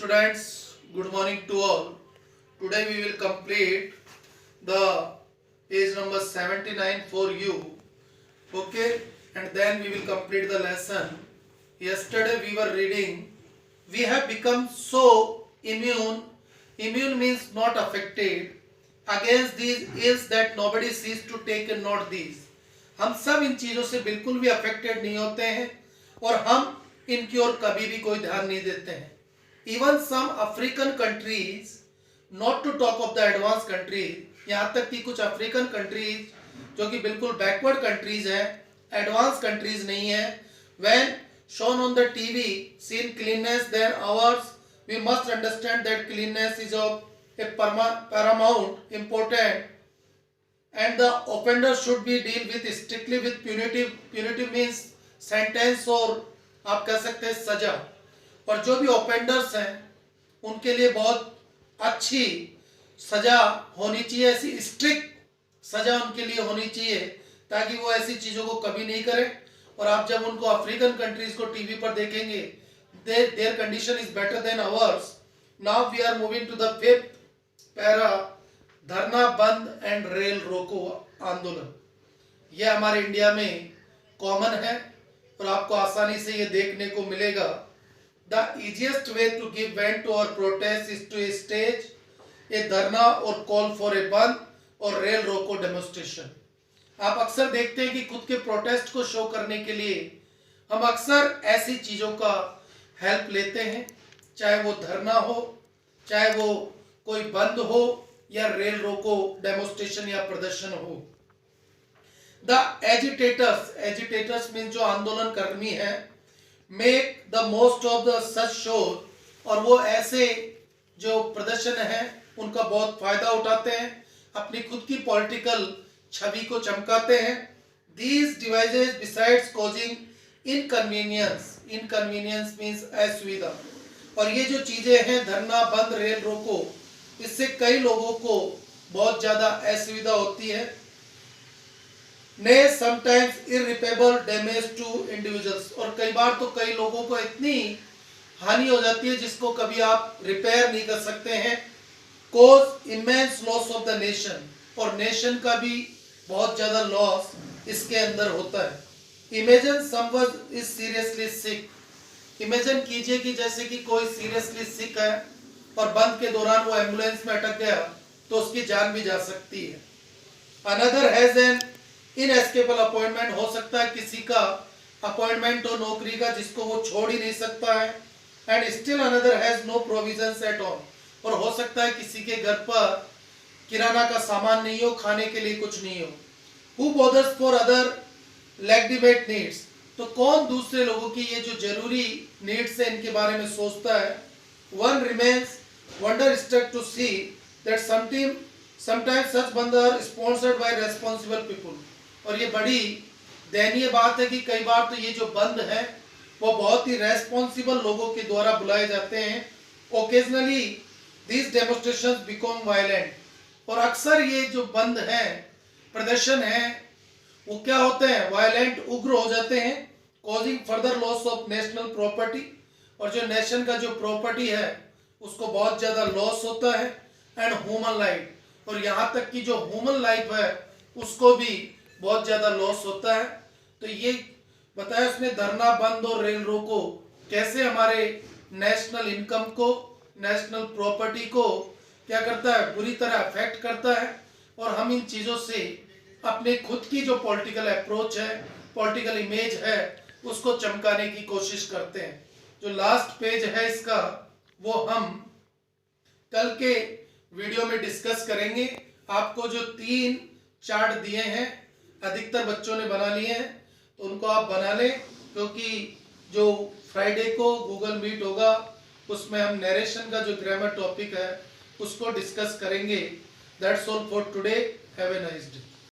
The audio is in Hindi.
students, good morning to all. Today we will complete the page number 79 for you. Okay, and then we will complete the lesson. Yesterday we were reading, we have become so immune. Immune means not affected against these ills that nobody sees to take a note these. हम सब इन चीजों से बिल्कुल भी अफेक्टेड नहीं होते हैं और हम इनकी ओर कभी भी कोई ध्यान नहीं देते हैं. Even some African countries, not to talk of the advance countries, यहाँ तक कि कुछ अफ्रीकन कंट्रीज जो कि बिल्कुल बैकवर्ड कंट्रीज हैं, एडवांस कंट्रीज नहीं है, when shown on the TV seen cleanliness than ours, we must understand that cleanliness is of a paramount important and the offender should be dealt with strictly with punitive means sentence और आप कह सकते हैं सजा. और जो भी ऑफेंडर्स हैं उनके लिए बहुत अच्छी सजा होनी चाहिए, ऐसी स्ट्रिक्ट सजा उनके लिए होनी चाहिए ताकि वो ऐसी चीजों को कभी नहीं करें. और आप जब उनको अफ्रीकन कंट्रीज को टीवी पर देखेंगे, their condition is better than ours. Now we are moving to the fifth para, dharna bandh and rail रोको आंदोलन. यह हमारे इंडिया में कॉमन है और आपको आसानी से ये देखने को मिलेगा. The easiest way to give vent to our protest is to stage a dharna और कॉल फॉर ए बंद और रेल रोको डेमोन्स्ट्रेशन. आप अक्सर देखते हैं कि खुद के प्रोटेस्ट को शो करने के लिए हम अक्सर ऐसी चीजों का हेल्प लेते हैं, चाहे वो धरना हो, चाहे वो कोई बंद हो या रेल रोको डेमोन्स्ट्रेशन या प्रदर्शन हो. द एजिटेटर्स मीन जो आंदोलन कर्मी है, make the most of the such show, और वो ऐसे जो प्रदर्शन है उनका बहुत फायदा उठाते हैं, अपनी खुद की पॉलिटिकल छवि को चमकाते हैं. These devices besides causing inconvenience means असुविधा, और ये जो चीजें हैं धरना बंद रेल रोको, इससे कई लोगों को बहुत ज्यादा असुविधा होती है. ने समटाइम्स इररिपेबल डैमेज टू इंडिविजुअल्स, और कई बार तो कई लोगों को इतनी हानि हो जाती है जिसको कभी आप रिपेयर नहीं कर सकते हैं. Cause immense loss of the nation, और नेशन का भी बहुत ज्यादा लॉस इसके अंदर होता है. Imagine someone is seriously sick, imagine कीजिए कि जैसे कि कोई सीरियसली सिक है और बंद के दौरान वो एम्बुलेंस में अटक गया तो उसकी जान भी जा सकती है. Another has an inescapable appointment, हो सकता है किसी का अपॉइंटमेंट हो नौकरी का जिसको वो छोड़ ही नहीं सकता है. And still another has no provisions at all, और हो सकता है किसी के घर पर किराना का सामान नहीं हो, खाने के लिए कुछ नहीं हो. Who bothers for other legitimate needs, तो कौन दूसरे लोगों की ये जो जरूरी नीड्स है इनके बारे में सोचता है. One remains wonderstruck to see that sometimes such बंद are sponsored by responsible people, और ये बड़ी दयनीय बात है कि कई बार तो ये जो बंद है वो बहुत ही रेस्पॉन्सिबल लोगों के द्वारा बुलाए जाते हैं. Occasionally these demonstrations become violent, और अक्सर ये जो बंद है प्रदर्शन है वो क्या होते हैं, वायलेंट, उग्र हो जाते हैं. Causing further loss of national property, और जो नेशन का जो प्रॉपर्टी है उसको बहुत ज्यादा लॉस होता है. एंड ह्यूमन लाइफ, और यहाँ तक कि जो ह्यूमन लाइफ है उसको भी बहुत ज्यादा लॉस होता है. तो ये बताया उसने धरना बंद और रेल रोको कैसे हमारे नेशनल इनकम को, नेशनल प्रॉपर्टी को क्या करता है, बुरी तरह अफेक्ट करता है. और हम इन चीजों से अपने खुद की जो पॉलिटिकल अप्रोच है, पॉलिटिकल इमेज है, उसको चमकाने की कोशिश करते हैं. जो लास्ट पेज है इसका वो हम कल के वीडियो में डिस्कस करेंगे. आपको जो 3 चार्ट दिए हैं अधिकतर बच्चों ने बना लिए हैं, तो उनको आप बना लें, क्योंकि जो फ्राइडे को गूगल मीट होगा उसमें हम नरेशन का जो ग्रामर टॉपिक है उसको डिस्कस करेंगे. That's all for today. Have a nice day.